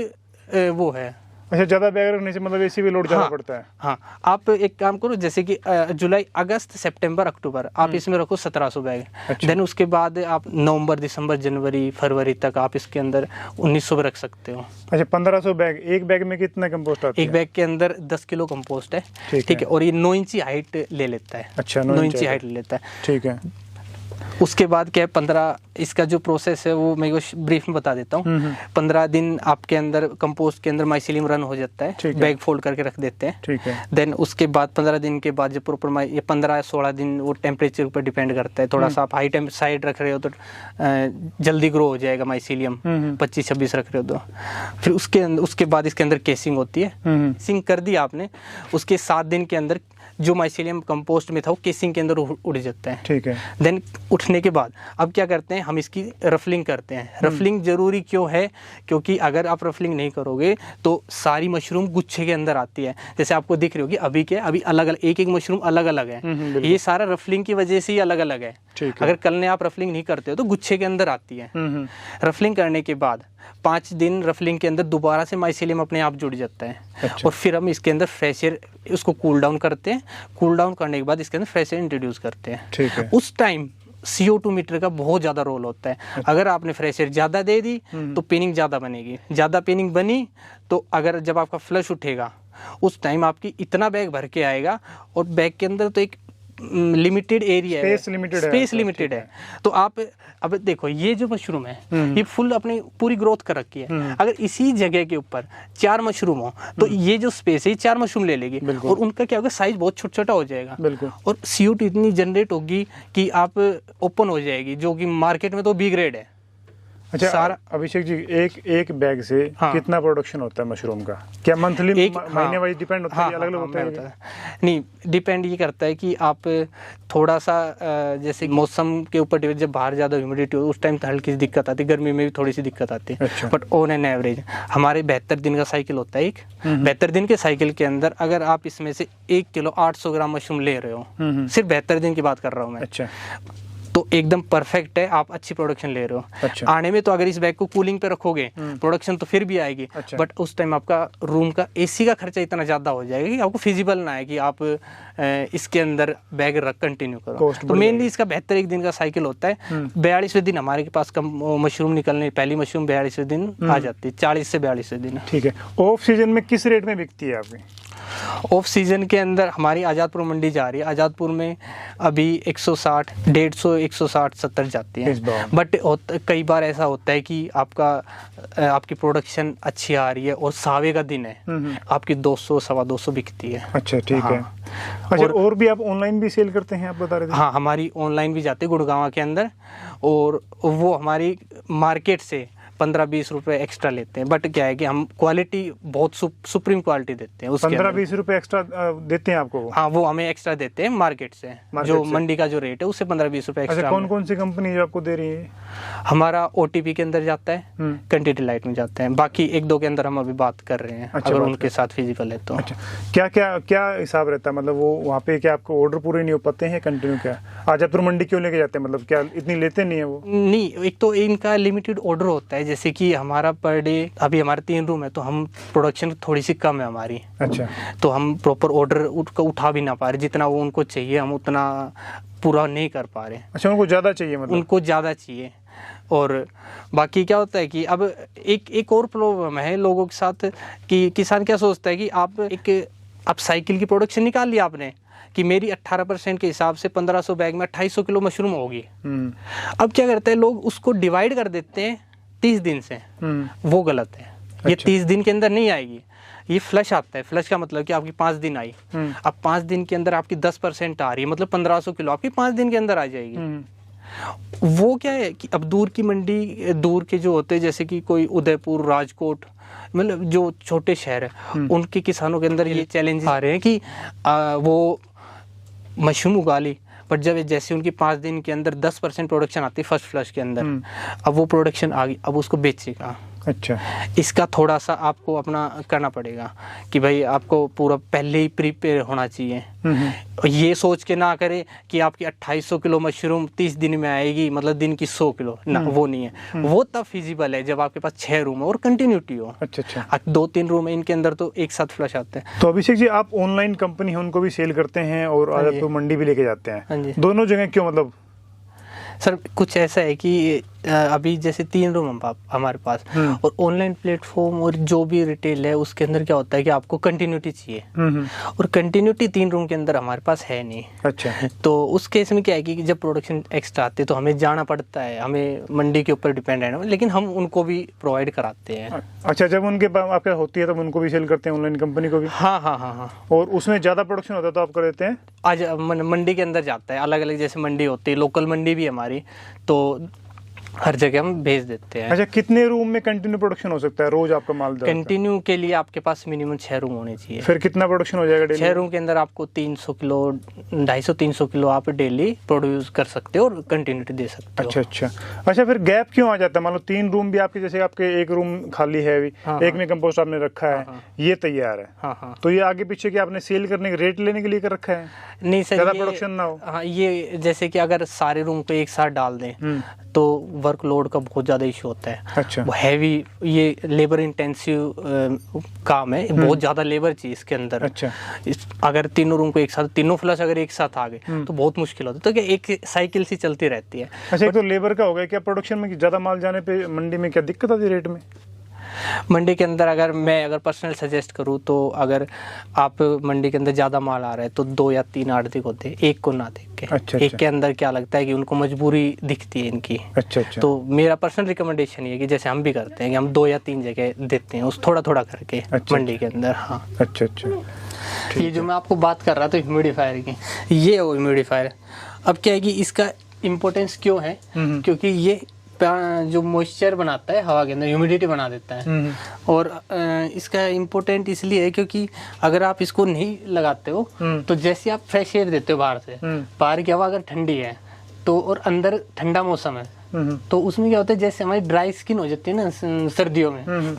वो है। अच्छा, ज्यादा बैग रखने से मतलब एसी भी लोड ज्यादा पड़ता है? हाँ, आप एक काम करो, जैसे कि जुलाई, अगस्त, सितंबर, अक्टूबर आप इसमें रखो 1700 बैग। अच्छा। देन उसके बाद आप नवंबर, दिसंबर, जनवरी, फरवरी तक आप इसके अंदर 1900 भी रख सकते हो। अच्छा, 1500 बैग। एक बैग में कितना कंपोस्ट आता है? एक बैग के अंदर 10 किलो कंपोस्ट है। ठीक है। और ये 9 इंची हाइट ले लेता है। अच्छा, 9 इंची हाइट ले लेता है। ठीक है। उसके बाद क्या है, 15, इसका जो प्रोसेस है वो मैं ब्रीफ में बता देता हूँ। 15 दिन आपके अंदर कंपोस्ट के अंदर माइसीलियम रन हो जाता है, बैग फोल्ड करके रख देते हैं। ठीक है। देन उसके बाद 15 दिन के बाद जब प्रॉपर, ये 15-16 दिन वो टेम्परेचर पर डिपेंड करता है। थोड़ा सा आप हाई टेम्प साइड रख रहे हो तो जल्दी ग्रो हो जाएगा माइसीलियम। 25-26 रख रहे हो तो फिर उसके बाद इसके अंदर केसिंग होती है। केसिंग कर दी आपने, उसके 7 दिन के अंदर जो माइसीलियम कंपोस्ट में था वो केसिंग के अंदर उड़ जाता है। ठीक है। देन उठने के बाद अब क्या करते हैं, हम इसकी रफलिंग करते हैं। रफलिंग जरूरी क्यों है, क्योंकि अगर आप रफलिंग नहीं करोगे तो सारी मशरूम गुच्छे के अंदर आती है। जैसे आपको दिख रही होगी अभी क्या, अभी अलग अलग एक एक मशरूम अलग अलग है, ये सारा रफलिंग की वजह से ही अलग अलग है। अगर कल ने आप रफलिंग नहीं करते हो तो गुच्छे के अंदर आती है। रफलिंग करने के बाद 5 दिन रफलिंग के अंदर दोबारा से माइसीलियम अपने आप जुड़ जाता है। अच्छा। और फिर हम इसके अंदर फ्रेश एयर उसको कूल डाउन करते हैं। कूल डाउन करने के बाद इसके अंदर फ्रेश एयर इंट्रोड्यूस करते हैं। ठीक है। उस टाइम CO2 मीटर का बहुत ज़्यादा रोल होता है। अगर आपने फ्रेश एयर ज़्यादा दे दी तो पेनिंग ज़्यादा बनेगी, ज़्यादा पेनिंग बनी तो अगर जब आपका फ्लश उठेगा उस टाइम आपकी इतना बैग भर के आएगा, और बैग के अंदर तो एक लिमिटेड एरिया है, स्पेस लिमिटेड है। तो आप अब देखो ये जो मशरूम है ये फुल अपनी पूरी ग्रोथ कर रखी है। अगर इसी जगह के ऊपर 4 मशरूम हो तो ये जो स्पेस है 4 मशरूम ले लेगी, और उनका क्या होगा, साइज बहुत छोटा छोटा हो जाएगा, और CO2 इतनी जनरेट होगी कि आप ओपन हो जाएगी, जो कि मार्केट में तो B ग्रेड है। अच्छा सारा अभिषेक जी, एक बैग से कितना प्रोडक्शन होता है मशरूम का? क्या मंथली महीने वाइज डिपेंड होता है, अलग अलग होता है? नहीं, डिपेंड ये करता है कि आप थोड़ा सा जैसे मौसम के ऊपर, जब बाहर ज़्यादा ह्यूमिडिटी हो उस टाइम तो हल्की सी दिक्कत आती है, गर्मी में भी थोड़ी सी दिक्कत आती है। अच्छा। बट ऑन एन एवरेज हमारे 72 दिन का साइकिल होता है। एक 72 दिन के साइकिल के अंदर अगर आप इसमें से 1 किलो 800 ग्राम मशरूम ले रहे हो, सिर्फ 72 दिन की बात कर रहा हूँ मैं, अच्छा, तो एकदम परफेक्ट है, आप अच्छी प्रोडक्शन ले रहे हो। अच्छा। आने में तो अगर इस बैग को कूलिंग पे रखोगे प्रोडक्शन तो फिर भी आएगी। अच्छा। बट उस टाइम आपका रूम का AC का खर्चा इतना ज़्यादा हो जाएगा कि आपको फिजिबल ना है कि आप इसके अंदर बैग रख कंटिन्यू करो। तो मेनली इसका 72 दिन का साइकिल होता है। 42वें दिन हमारे पास मशरूम निकलने, पहली मशरूम 42वें दिन आ जाती है, 40 से 42वें दिन। ठीक है। ऑफ सीजन में किस रेट में बिकती है आपकी? ऑफ सीजन के अंदर हमारी आज़ादपुर मंडी जा रही है। आज़ादपुर में अभी 160, 150, 160, 70 जाती है। बट कई बार ऐसा होता है कि आपकी प्रोडक्शन अच्छी आ रही है और सावे का दिन है, आपकी 200, 225 बिकती है। अच्छा, ठीक है। अच्छा, और भी आप ऑनलाइन भी सेल करते हैं, आप बता रहे थे? हाँ, हमारी ऑनलाइन भी जाती है गुड़गांव के अंदर, और वो हमारी मार्केट से 15-20 रुपए एक्स्ट्रा लेते हैं। बट क्या है कि हम क्वालिटी बहुत सुप्रीम क्वालिटी देते हैं। 15-20 रुपए एक्स्ट्रा देते हैं आपको? हाँ, वो हमें एक्स्ट्रा देते हैं मार्केट से, जो मंडी का जो रेट है उससे 15-20 रुपए एक्स्ट्रा। अच्छा, कौन कौन सी कंपनी जो आपको दे रही है? हमारा OTP के अंदर जाता है, क्वांटिटी लाइट में जाता है, बाकी 1-2 के अंदर हम अभी बात कर रहे हैं। अच्छा, अगर उनके साथ फिजिबल है तो। अच्छा, क्या हिसाब रहता है, मतलब वो वहाँ पे क्या आपको ऑर्डर पूरे नहीं हो पाते हैं कंटिन्यू? क्या आजादपुर मंडी क्यों लेके जाते हैं, मतलब क्या इतनी लेते नहीं है वो? नहीं, एक तो इनका लिमिटेड ऑर्डर होता है, जैसे कि हमारा पर डे अभी हमारे 3 रूम है तो हम प्रोडक्शन थोड़ी सी कम है हमारी। अच्छा। तो हम प्रॉपर ऑर्डर उठा भी ना पा रहे, जितना वो उनको चाहिए हम उतना पूरा नहीं कर पा रहे। अच्छा, उनको ज़्यादा चाहिए, मतलब उनको ज़्यादा चाहिए। और बाकी क्या होता है कि अब एक और प्रॉब्लम है लोगों के साथ कि किसान क्या सोचता है कि आप साइकिल की प्रोडक्शन निकाल लिया आपने कि मेरी 18% के हिसाब से 1500 बैग में 2800 किलो मशरूम होगी। अब क्या करते हैं लोग, उसको डिवाइड कर देते हैं 30 दिन से। वो गलत है। ये 30 दिन के अंदर नहीं आएगी, ये फ्लश आता है। फ्लश का मतलब कि आपकी 5 दिन आई, अब 5 दिन के अंदर आपकी 10% आ रही है, मतलब 1500 किलो आपकी 5 दिन के अंदर आ जाएगी। वो क्या है कि अब दूर की मंडी, दूर के जो होते हैं जैसे कि कोई उदयपुर, राजकोट, मतलब जो छोटे शहर है, उनके किसानों के अंदर ये चैलेंज आ रहे हैं कि वो मशरूम उगा ली, बट जब जैसे उनकी 5 दिन के अंदर 10% प्रोडक्शन आती है फर्स्ट फ्लश के अंदर, अब वो प्रोडक्शन आ गई, अब उसको बेचेगा। अच्छा, इसका थोड़ा सा आपको अपना करना पड़ेगा कि भाई आपको पूरा पहले ही प्रिपेयर होना चाहिए। ये सोच के ना करे कि आपकी 2800 किलो मशरूम 30 दिन में आएगी, मतलब दिन की 100 किलो ना, वो नहीं है। वो तब फिजिबल है जब आपके पास 6 रूम है और कंटिन्यूटी हो। अच्छा, 2-3 रूम है, इनके अंदर तो एक साथ फ्लश आते हैं। तो अभिषेक जी, आप ऑनलाइन कंपनी है उनको भी सेल करते हैं और आजादपुर मंडी भी लेके जाते हैं, दोनों जगह क्यों? मतलब सर कुछ ऐसा है कि अभी जैसे 3 रूम हमारे पास, और ऑनलाइन प्लेटफॉर्म और जो भी रिटेल है उसके अंदर क्या होता है कि आपको कंटिन्यूटी चाहिए, और कंटिन्यूटी 3 रूम के अंदर हमारे पास है नहीं। अच्छा, तो उस केस में क्या है कि जब प्रोडक्शन एक्स्ट्रा आते हैं तो हमें जाना पड़ता है, हमें मंडी के ऊपर डिपेंड है, लेकिन हम उनको भी प्रोवाइड कराते हैं। अच्छा, जब उनके आपके होती है तब उनको भी सेल करते हैं, ऑनलाइन कंपनी को भी? हाँ। और उसमें ज़्यादा प्रोडक्शन होता है तो आप कर देते हैं? आज मंडी के अंदर जाता है, अलग अलग जैसे मंडी होती है, लोकल मंडी भी हमारी, तो हर जगह हम भेज देते हैं। अच्छा, कितने रूम में कंटिन्यू प्रोडक्शन हो सकता है रोज आपका माल? कंटिन्यू के लिए आपके पास मिनिमम 6 रूम होने चाहिए। फिर कितना प्रोडक्शन हो जाएगा डेली? 6 रूम के अंदर आपको 300 किलो 250-300 किलो आप डेली प्रोड्यूस कर सकते हो और कंटिन्यूटी दे सकते हो। अच्छा, फिर गैप क्यों आ जाता है? मान लो 3 रूम भी आपके, जैसे आपके एक रूम खाली है अभी, एक में कंपोस्ट आपने रखा है, ये तैयार है, हाँ, तो ये आगे पीछे क्या आपने सेल करने के रेट लेने के लिए कर रखा है? नहीं सर, ज्यादा प्रोडक्शन ना हो। हाँ, ये जैसे कि अगर सारे रूम को एक साथ डाल दें तो वर्कलोड का बहुत ज़्यादा इशू होता है। अच्छा। वो हैवी, ये लेबर इंटेंसिव काम है, बहुत ज़्यादा लेबर चाहिए इसके अंदर। अच्छा। अगर तीनों रूम को एक साथ, तीनों फ्लश अगर एक साथ आ गए तो बहुत मुश्किल होता है, तो क्या एक साइकिल सी चलती रहती है। अच्छा, एक तो लेबर का हो गया, क्या प्रोडक्शन में ज़्यादा माल जाने पे मंडी में क्या दिक्कत आती है रेट में? मंडी के अंदर अगर पर्सनल सजेस्ट करूँ तो अगर आप मंडी के अंदर ज़्यादा माल आ रहा है तो 2 या 3 आढ़ती होते हैं, एक को ना देख के। अच्छा। एक के अंदर क्या लगता है कि उनको मजबूरी दिखती है इनकी। अच्छा। तो मेरा पर्सनल रिकमेंडेशन ये है कि जैसे हम भी करते हैं कि हम 2 या 3 जगह देते हैं उस थोड़ा थोड़ा करके। मंडी के अंदर। हाँ। अच्छा। ये जो मैं आपको बात कर रहा था ह्यूमिडिफायर की, ये है वो ह्यूमिडिफायर। अब क्या है कि इसका इम्पोर्टेंस क्यों है, क्योंकि ये जो मॉइस्चर बनाता है हवा के अंदर, ह्यूमिडिटी बना देता है। और इसका इम्पोर्टेंट इसलिए है क्योंकि अगर आप इसको नहीं लगाते हो तो जैसे आप फ्रेश एयर देते हो बाहर से, बाहर की हवा अगर ठंडी है तो और अंदर ठंडा मौसम है तो उसमें क्या होता है, जैसे हमारी ड्राई स्किन हो जाती है ना सर्दियों में,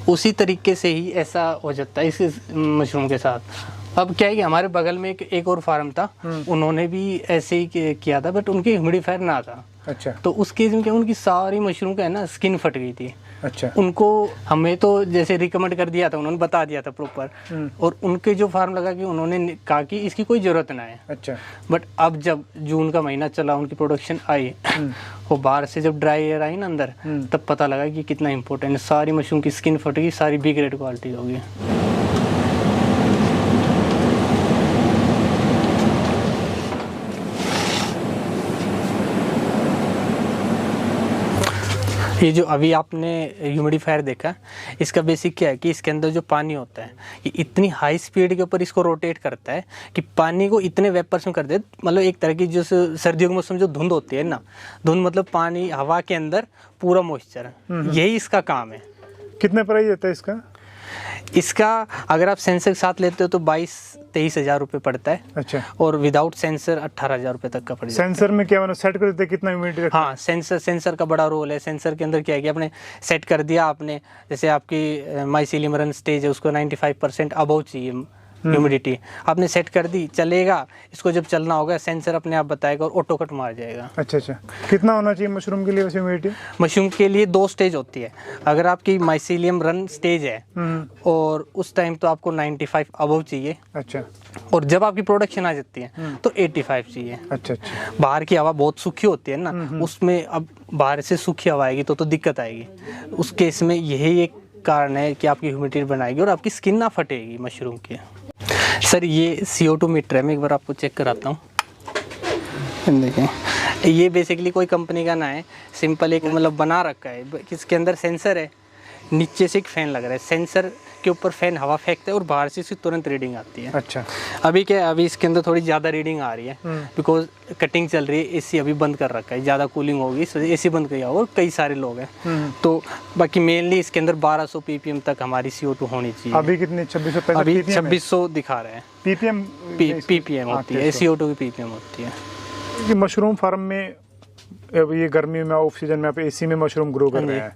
उसी तरीके से ही ऐसा हो जाता है इस मशरूम के साथ। अब क्या है कि हमारे बगल में एक और फार्म था, उन्होंने भी ऐसे ही किया था, बट उनके ह्यूमिडिफायर ना था। अच्छा। तो उस केस में क्या, उनकी सारी मशरूम का है ना स्किन फट गई थी। अच्छा। उनको हमें तो जैसे रिकमेंड कर दिया था, उन्होंने बता दिया था प्रॉपर, और उनके जो फार्म लगा कि उन्होंने कहा कि इसकी कोई ज़रूरत ना है। अच्छा। बट अब जब जून का महीना चला, उनकी प्रोडक्शन आई, वो बाहर से जब ड्राई एयर आई ना अंदर, तब पता लगा कि कितना इंपॉर्टेंट है। सारी मशरूम की स्किन फट गई, सारी बी ग्रेड क्वालिटी होगी। ये जो अभी आपने ह्यूमिडिफायर देखा, इसका बेसिक क्या है कि इसके अंदर जो पानी होता है ये इतनी हाई स्पीड के ऊपर इसको रोटेट करता है कि पानी को इतने वेपर्स में कर दे, मतलब एक तरह की जो सर्दियों के मौसम जो धुंध होती है ना, धुंध मतलब पानी हवा के अंदर पूरा मॉइस्चर, यही इसका काम है। कितने प्राइस होता है इसका? इसका अगर आप सेंसर के साथ लेते हो तो 22-23 हज़ार रुपये पड़ता है। अच्छा। और विदाउट सेंसर 18,000 रुपये तक का पड़ जाता है। सेंसर में क्या सेट कर देते हैं कितना ह्यूमिडिटी? हाँ, सेंसर का बड़ा रोल है। सेंसर के अंदर क्या है कि आपने सेट कर दिया, आपने जैसे आपकी माइसीलियम रन स्टेज है उसको 95% अबव चाहिए ह्यूमिडिटी, आपने सेट कर दी, चलेगा। इसको जब चलना होगा सेंसर अपने आप बताएगा और ऑटो कट मार जाएगा। अच्छा। कितना होना चाहिए मशरूम के लिए वैसे ह्यूमिडिटी? मशरूम के लिए 2 स्टेज होती है। अगर आपकी माइसीलियम रन स्टेज है और उस टाइम तो आपको 95 अबव चाहिए। अच्छा। और जब आपकी प्रोडक्शन आ जाती है तो 85 चाहिए। अच्छा। बाहर की हवा बहुत सूखी होती है ना, उसमें अब बाहर से सूखी हवा आएगी तो दिक्कत आएगी। उस केस में यही एक कारण है कि आपकी ह्यूमिडिटी बनाएगी और आपकी स्किन ना फटेगी मशरूम की। सर ये CO2 मीटर है, मैं एक बार आपको चेक कराता हूँ। देखें, ये बेसिकली कोई कंपनी का ना है, सिंपल एक मतलब बना रखा है। इसके अंदर सेंसर है, नीचे से एक फैन लग रहा है, सेंसर के ऊपर फैन हवा फेंकता है और बाहर से इसकी तुरंत रीडिंग आती है। अच्छा। अभी क्या है, अभी इसके अंदर थोड़ी ज़्यादा रीडिंग आ रही है बिकॉज कटिंग चल रही है, एसी अभी बंद कर रखा है, ज़्यादा कूलिंग होगी इसलिए एसी बंद किया और कई सारे लोग हैं। तो बाकी मेनली इसके अंदर 1200 ppm तक हमारी CO2 होनी चाहिए। अभी कितनी 2600? अभी 2600 दिखा रहे हैं। ppm होती है, CO2 की ppm होती है। मशरूम फार्म में अब ये गर्मी में ऑफ सीजन में आप AC में मशरूम ग्रो कर रहे हैं,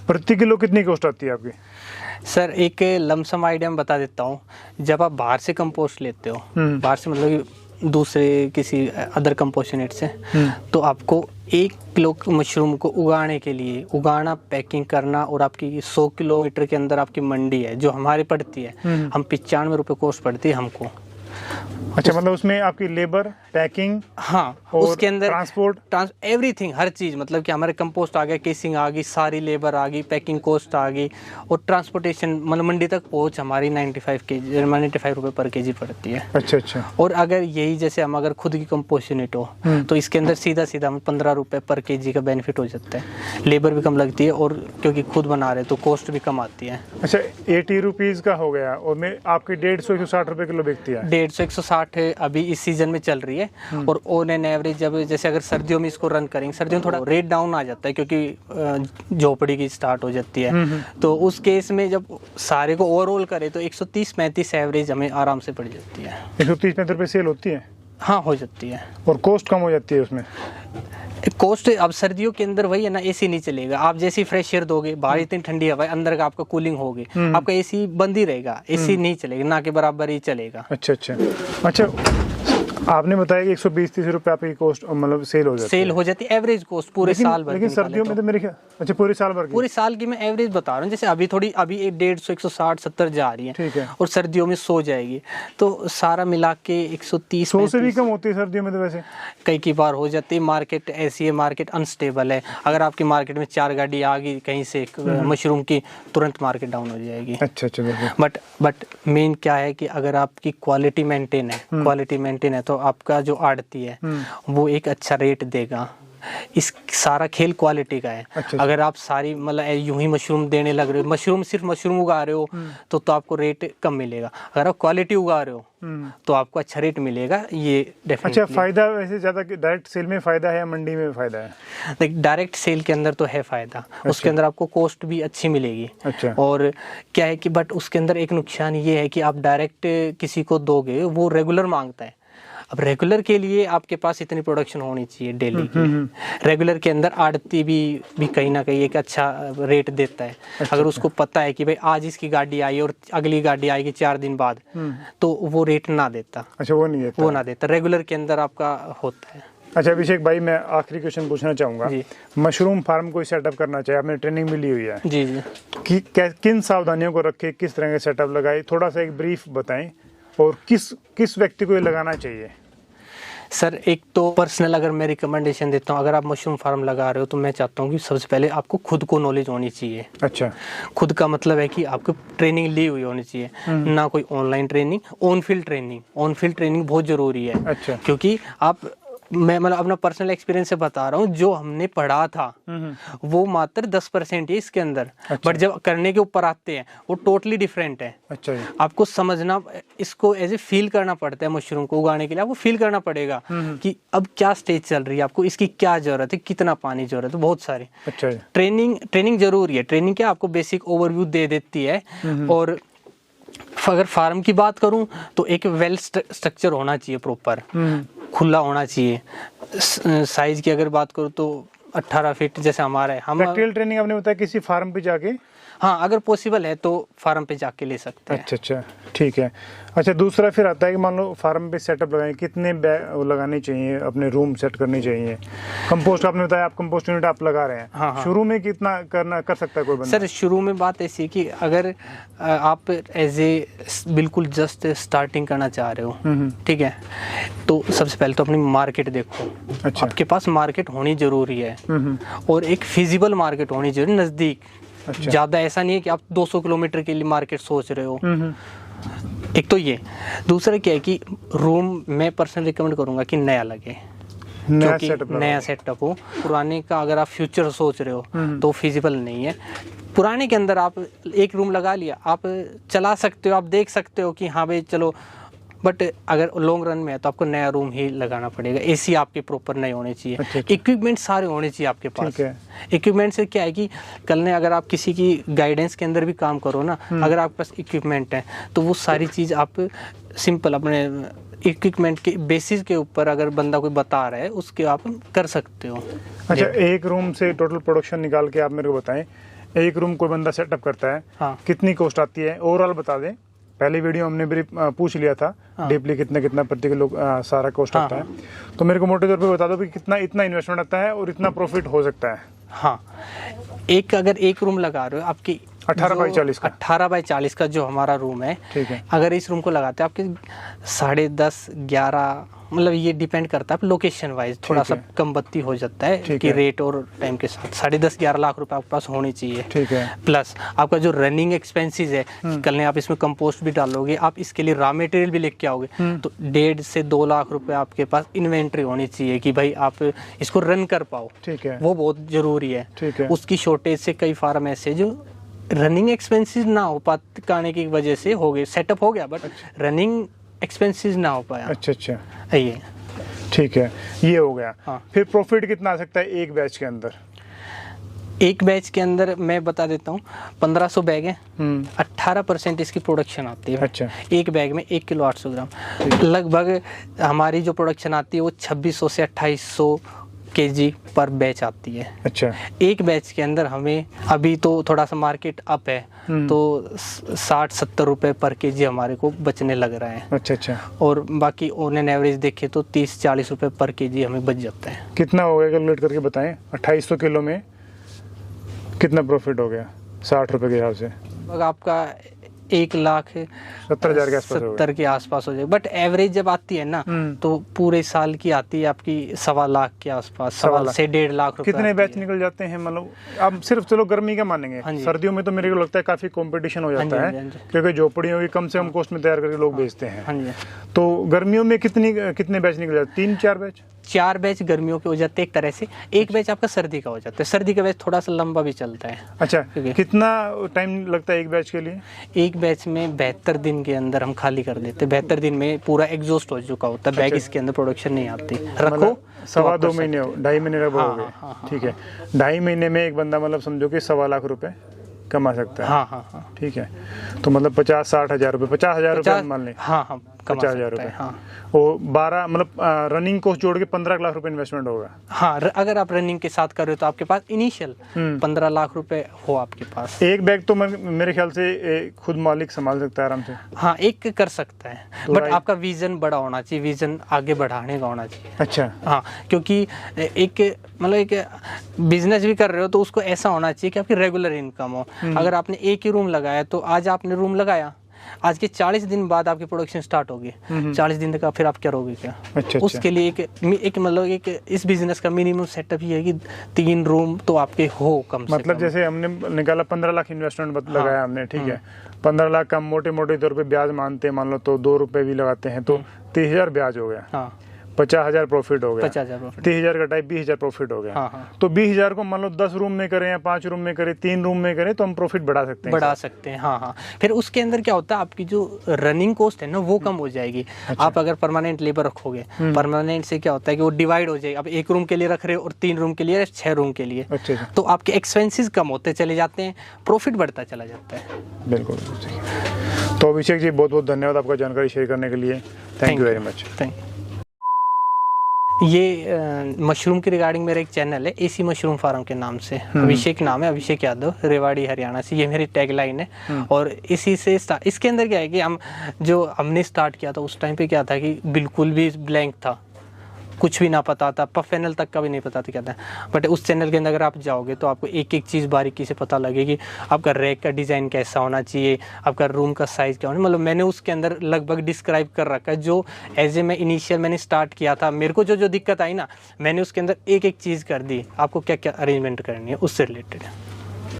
प्रति किलो कितनी कॉस्ट आती है आपकी? सर एक लमसम आइडिया मैं बता देता हूँ। जब आप बाहर से कंपोस्ट लेते हो, बाहर से मतलब दूसरे किसी अदर कंपोस्ट यूनिट से, तो आपको 1 किलो मशरूम को उगाने के लिए उगाना, पैकिंग करना और आपकी 100 किलोमीटर के अंदर आपकी मंडी है जो हमारी पड़ती है, हम 95 रुपये कॉस्ट पड़ती है हमको। अच्छा, मतलब उसमें आपकी लेबर, पैकिंग, हाँ, उसके अंदर ट्रांसपोर्ट, एवरीथिंग, हर चीज़, मतलब कि हमारे कंपोस्ट आ गया, केसिंग आ गई, सारी लेबर आ गई, पैकिंग कॉस्ट आ गई और ट्रांसपोर्टेशन मतलब मंडी तक पहुंच हमारी 95 रुपये पर केजी पड़ती है। अच्छा। और अगर यही जैसे हम अगर खुद की कंपोस्ट यूनिट हो तो इसके अंदर सीधा हमें 15 रुपये पर केजी का बेनिफिट हो जाता है, लेबर भी कम लगती है और क्योंकि खुद बना रहे तो कॉस्ट भी कम आती है। अच्छा, 80 रुपीज़ का हो गया और मैं आपकी 150-160 रुपये किलो बिकती है। 150-160 अभी इस सीजन में चल रही है। और ऑन एन एवरेज जब जैसे अगर सर्दियों में इसको रन करेंगे, सर्दियों में थोड़ा रेट डाउन आ जाता है क्योंकि झोपड़ी की स्टार्ट हो जाती है, तो उस केस में जब सारे को ओवरऑल करे तो 130-35 एवरेज हमें आराम से पड़ जाती है। 130-35 रुपये सेल होती है? हाँ, हो जाती है। और कॉस्ट कम हो जाती है उसमें? कॉस्ट अब सर्दियों के अंदर वही है ना, एसी नहीं चलेगा। आप जैसी फ्रेश एयर दोगे, बाहर इतनी ठंडी हवा है, अंदर का आपका कूलिंग होगी, आपका एसी बंद ही रहेगा, एसी नहीं चलेगा, ना के बराबर ही चलेगा। अच्छा, आपने बताया कि 120-130 रुपये आपकी कॉस्ट मतलब सेल हो जाती है एवरेज कॉस्ट पूरे साल भर। लेकिन सर्दियों में तो मेरे ख्याल, अच्छा पूरे साल भर की? पूरे साल की मैं एवरेज बता रहा हूँ। जैसे अभी 150, 160-170 जा रही है, ठीक है, और सर्दियों में 100 जाएगी, तो सारा मिला के 130। 100 से भी कम होती है सर्दियों में तो वैसे कई बार हो जाती है। मार्केट ऐसी है, मार्केट अनस्टेबल है। अगर आपकी मार्केट में 4 गाड़ी आ गई कहीं से मशरूम की, तुरंत मार्केट डाउन हो जाएगी। अच्छा। बट मेन क्या है कि अगर आपकी क्वालिटी मेंटेन है तो आपका जो आड़ती है वो एक अच्छा रेट देगा। इस सारा खेल क्वालिटी का है। अच्छा। अगर आप सारी मतलब यूं ही मशरूम देने लग रहे हो, सिर्फ मशरूम उगा रहे हो तो आपको रेट कम मिलेगा। अगर आप क्वालिटी उगा रहे हो तो आपको अच्छा रेट मिलेगा, ये डेफिनेटली। अच्छा, फायदा वैसे ज्यादा डायरेक्ट सेल में फायदा है या मंडी में फायदा है? देख, डायरेक्ट सेल के अंदर तो है फायदा। अच्छा। उसके अंदर आपको कॉस्ट भी अच्छी मिलेगी। अच्छा। और क्या है कि बट उसके अंदर एक नुकसान ये है कि आप डायरेक्ट किसी को दोगे, वो रेगुलर मांगता है। अब रेगुलर के लिए आपके पास इतनी प्रोडक्शन होनी चाहिए डेली की। रेगुलर के अंदर आड़ती भी कहीं ना कहीं एक अच्छा रेट देता है। अच्छा। अगर उसको पता है कि भाई आज इसकी गाड़ी आई और अगली गाड़ी आएगी 4 दिन बाद, तो वो रेट ना देता। अच्छा, वो नहीं देता। रेगुलर के अंदर आपका होता है। अच्छा अभिषेक भाई, मैं आखिरी क्वेश्चन पूछना चाहूँगा। मशरूम फार्म कोई सेटअप करना चाहिए, आपने ट्रेनिंग भी ली हुई है जी कि किन सावधानियों को रखे, किस तरह का सेटअप लगाए, थोड़ा सा एक ब्रीफ बताएं, और किस व्यक्ति को ये लगाना चाहिए? सर, एक तो पर्सनल अगर मैं रिकमेंडेशन देता हूँ, अगर आप मशरूम फार्म लगा रहे हो तो मैं चाहता हूँ कि सबसे पहले आपको खुद को नॉलेज होनी चाहिए। अच्छा। खुद का मतलब है कि आपको ट्रेनिंग ली हुई होनी चाहिए, ना कोई online training. On field training बहुत जरूरी है। अच्छा। क्योंकि मैं मतलब अपना पर्सनल एक्सपीरियंस से बता रहा हूँ, जो हमने पढ़ा था वो मात्र 10% है इसके अंदर। अच्छा। बट जब करने के ऊपर आते हैं वो टोटली डिफरेंट है। अच्छा। आपको समझना, इसको एज ए फील करना पड़ता है। मशरूम को उगाने के लिए आपको फील करना पड़ेगा कि अब क्या स्टेज चल रही है, आपको इसकी क्या जरूरत है, कितना पानी जरूरत है, बहुत सारी। अच्छा। ट्रेनिंग जरूरी है। ट्रेनिंग क्या आपको बेसिक ओवरव्यू दे देती है। और अगर फार्म की बात करूं तो एक वेल स्ट्रक्चर होना चाहिए, प्रॉपर खुला होना चाहिए। साइज की अगर बात करूं तो 18 फीट जैसे हमारा है। हम प्रैक्टिकल ट्रेनिंग आपने बताया किसी फार्म पे जाके? हाँ, अगर पॉसिबल है तो फार्म पे जाके ले सकते हैं। अच्छा, ठीक है। अच्छा, दूसरा फिर आता है कि मान लो फार्म पे सेटअप लगाएं, कितने लगाने चाहिए, अपने रूम सेट करने चाहिए? कंपोस्ट आपने बताया, आप कंपोस्ट यूनिट आप लगा रहे हैं। हाँ। शुरू में कितना कर सकता है कोई बंदा? सर, शुरू में बात ऐसी है कि अगर आप एज ए बिल्कुल जस्ट स्टार्टिंग करना चाह रहे हो, ठीक है, तो सबसे पहले तो अपनी मार्केट देखो। अच्छा। आपके पास मार्केट होनी जरूरी है, और एक फिजिबल मार्केट होनी जरूरी, नजदीक। अच्छा। ज्यादा ऐसा नहीं है कि आप 200 किलोमीटर के लिए मार्केट सोच रहे हो। एक तो ये। दूसरा क्या है कि रूम मैं पर्सनली रिकमेंड करूंगा कि नया लगे, नया सेटअप हो। पुराने का अगर आप फ्यूचर सोच रहे हो तो फिजिबल नहीं है। पुराने के अंदर आप एक रूम लगा लिया, आप चला सकते हो, आप देख सकते हो कि हाँ भाई चलो, बट अगर लॉन्ग रन में है तो आपको नया रूम ही लगाना पड़ेगा। एसी आपके प्रॉपर नहीं होने चाहिए। इक्विपमेंट सारे होने चाहिए आपके पास। इक्विपमेंट से क्या है कि कल ने अगर आप किसी की गाइडेंस के अंदर भी काम करो ना, अगर आपके पास इक्विपमेंट है तो वो सारी चीज़ आप सिंपल अपने इक्विपमेंट के बेसिस के ऊपर अगर बंदा कोई बता रहा है उसके आप कर सकते हो। अच्छा, एक रूम से टोटल प्रोडक्शन निकाल के आप मेरे को बताएं, एक रूम कोई बंदा सेटअप करता है, हाँ, कितनी कॉस्ट आती है? ओवरऑल बता दें। पहले वीडियो हमने पूछ लिया था, हाँ, डीपली कितना प्रति किलो सारा कॉस्ट आता है, तो मेरे को मोटे तौर पे बता दो कि कितना इतना इन्वेस्टमेंट आता है और इतना प्रॉफिट हो सकता है। हाँ, अगर एक रूम लगा रहे हो, आपकी 18 बाई 40 का जो हमारा रूम है, ठीक है, अगर इस रूम को लगाते हैं आपके 10.5 11, मतलब ये डिपेंड करता है लोकेशन वाइज, थोड़ा सा कम बत्ती हो जाता है कि रेट और टाइम के साथ 10.5 11 लाख रुपए आपके पास होने चाहिए। ठीक है। प्लस आपका जो रनिंग एक्सपेंसेस है, कल ने आप इसमें कंपोस्ट भी डालोगे, आप इसके लिए रॉ मटेरियल भी लेके आओगे, तो 1.5 से 2 लाख रुपए आपके पास इन्वेंट्री होनी चाहिए कि भाई आप इसको रन कर पाओ। ठीक है, वो बहुत जरूरी है। ठीक है। उसकी शॉर्टेज से कई फार्म ऐसे जो रनिंग एक्सपेंसेस ना हो पाने की वजह से हो गए, सेटअप हो गया बट रनिंग एक्सपेंसेस ना हो पाया। अच्छा अच्छा, ये ठीक है, ये हो गया। हाँ। फिर प्रॉफिट कितना आ सकता है एक बैच के अंदर? एक बैच के अंदर मैं बता देता हूँ, 1500 बैग है, 18% इसकी प्रोडक्शन आती है। अच्छा। एक बैग में 1 किलो 800 ग्राम। लगभग हमारी जो प्रोडक्शन आती है वो 2600 से 2800 kg पर बैच आती है। अच्छा। एक बैच के अंदर हमें अभी तो थोड़ा सा मार्केट अप है, तो 60-70 रुपए पर kg हमारे को बचने लग रहा है। अच्छा अच्छा। और बाकी ऑन एन एवरेज देखें तो 30-40 रुपए पर kg हमें बच जाता है। कितना हो गया कैलकुलेट करके बताएं? 2800 किलो में कितना प्रॉफिट हो गया 60 रुपए के हिसाब से? लगभग आपका 1,70,000 के आसपास हो गया। 1,70,000 के आसपास हो जाए, बट एवरेज जब आती है ना तो पूरे साल की आती है आपकी 1.25 लाख के आसपास, 1.25 से 1.5 लाख रुपए। कितने बैच निकल जाते हैं? मतलब अब सिर्फ चलो गर्मी का मानेंगे, हाँ जी। सर्दियों में तो मेरे को लगता है काफी कंपटीशन हो हाँ जी, जाता हाँ जी, है हाँ जी। क्योंकि झोपड़ियों की कम से कम कॉस्ट में तैयार करके लोग बेचते हैं। हाँ जी। तो गर्मियों में कितने बैच निकल जाते? 3-4 बैच? 4 बैच गर्मियों के हो जाते हैं एक तरह से, एक बैच आपका सर्दी का हो जाता है। सर्दी का बैच थोड़ा सा लंबा भी चलता है। अच्छा, है। कितना टाइम लगता है एक बैच के लिए? एक बैच में 72 दिन के अंदर हम खाली कर देते हैं। 72 दिन में पूरा एग्जॉस्ट हो चुका होता है, बैग इसके अंदर प्रोडक्शन नहीं आती। रखो मतलब तो 1.25 आप कर महीने, सकते हैं। 2.5 महीने लगभग हाँ, हो गए। हाँ, हाँ, ठीक है, 2.5 महीने में एक बंदा मतलब समझो कि 1.25 लाख रुपए कमा सकता है। हाँ हाँ हाँ। ठीक है, तो मतलब 50-60 हजार रुपए, 50,000 रुपए मान लें। हाँ हाँ, कमा 50,000 सकता है, रुपए। हाँ। वो 12 मतलब रनिंग कॉस्ट जोड़ के 15 लाख रुपए इन्वेस्टमेंट होगा। हाँ, अगर आप रनिंग के साथ कर रहे हो तो आपके पास इनिशियल 15 लाख रुपए हो आपके पास। एक बैग तो मेरे ख्याल से खुद मालिक संभाल सकता है आराम से। हाँ, एक कर सकता है, तो बट आपका विजन बड़ा होना चाहिए, विजन आगे बढ़ाने का होना चाहिए। अच्छा। हाँ, क्योंकि एक मतलब एक बिजनेस भी कर रहे हो तो उसको ऐसा होना चाहिए कि आपकी रेगुलर इनकम हो। अगर आपने एक ही रूम लगाया तो आज आपने रूम लगाया, आज के 40 दिन बाद आपकी प्रोडक्शन स्टार्ट होगी, 40 दिन तक फिर आप क्या करोगे क्या? अच्छा। उसके लिए एक मतलब एक इस बिजनेस का मिनिमम सेटअप ये है कि 3 रूम तो आपके हो कम से मतलब कम। जैसे हमने निकाला 15 लाख इन्वेस्टमेंट लगाया हमने, ठीक है, 15 लाख का मोटे मोटे तौर पे ब्याज मानते हैं, मान लो तो 2 रुपए भी लगाते हैं तो 30,000 ब्याज हो गया। हाँ, 50,000 प्रॉफिट हो गया। 50,000 प्रॉफिट। 30,000 का टाइप 20,000 प्रॉफिट हो गया। हाँ, हाँ। तो 20,000 को मान लो 10 रूम में करें या 5 रूम में करें, 3 रूम में करें तो हम प्रॉफिट बढ़ा सकते हैं। बढ़ा सकते हैं, हाँ हाँ। फिर उसके अंदर क्या होता है, आपकी जो रनिंग कॉस्ट है ना वो कम हो जाएगी। आप अगर परमानेंट लेबर रखोगे, परमानेंट से क्या होता है कि वो डिवाइड हो जाएगी। अब 1 रूम के लिए रख रहे हो और 3 रूम के लिए, 6 रूम के लिए, अच्छा। तो आपके एक्सपेंसेस कम होते चले जाते हैं, प्रॉफिट बढ़ता चला जाता है। बिल्कुल। तो अभिषेक जी बहुत बहुत धन्यवाद आपका जानकारी शेयर करने के लिए। Thank you very much. Thank you. ये मशरूम के रिगार्डिंग मेरा एक चैनल है, एसी मशरूम फार्म के नाम से। अभिषेक नाम है, अभिषेक यादव, रेवाड़ी हरियाणा से। ये मेरी टैगलाइन है। और इसी से इसके अंदर क्या है कि हमने स्टार्ट किया था उस टाइम पे क्या था कि बिल्कुल भी ब्लैंक था, कुछ भी ना पता था, फैनल तक का भी नहीं पता था क्या था। बट उस चैनल के अंदर अगर आप जाओगे तो आपको एक एक चीज़ बारीकी से पता लगेगी। आपका रैक का डिज़ाइन कैसा होना चाहिए, आपका रूम का साइज़ क्या होना, मतलब मैंने उसके अंदर लगभग डिस्क्राइब कर रखा है। जो एज ए मैंने स्टार्ट किया था, मेरे को जो दिक्कत आई ना, मैंने उसके अंदर एक एक चीज़ कर दी, आपको क्या क्या अरेंजमेंट करनी है उससे रिलेटेड है।